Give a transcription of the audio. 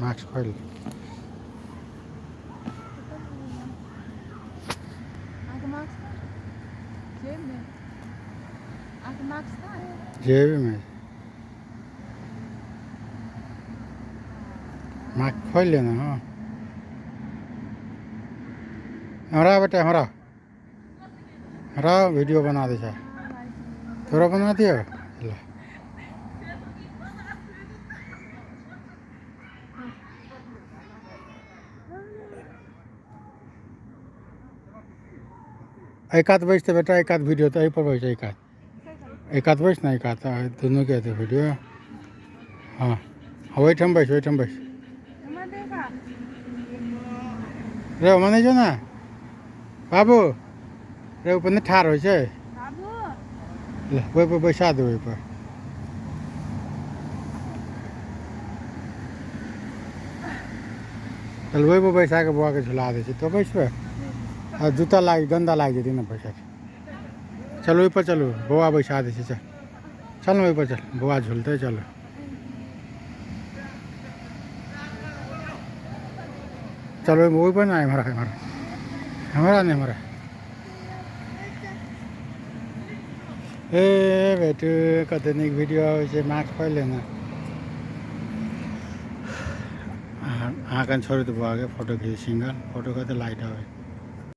Mask खोल आगे marks था जेब में आगे मार्क्स था जेब में मास्क खोल लेना। हाँ हमारा बेटा हमारा वीडियो बना दे चाहे थोड़ा बना दिया ला। एक आध बजते बेटा एक आध वीडियो तो यही पर बज एक आध बज ना एक आध दोनों के थे वीडियो। हाँ वही ठम बैस मैं देखा रे मैंने जो ना बाबू रे ऊपर ने ठार हो बाबू वही पर बैसा दे वही पर चल वही पर बैसा के बुआ के झुला दे तो बैस पे और जूता लाग गंदा लाग जाती ना पैसा चल वही पर चलो बुआ बैसा दे चल चल वही पर चल बुआ झूलते चलो चलो वही पर ना हमारा नहीं हमारा ए बेटू कतनी वीडियो से मास्क खोल लेना हाँ कन छोड़ तो बुआ के फोटो खींच सिंगल फोटो का तो लाइट है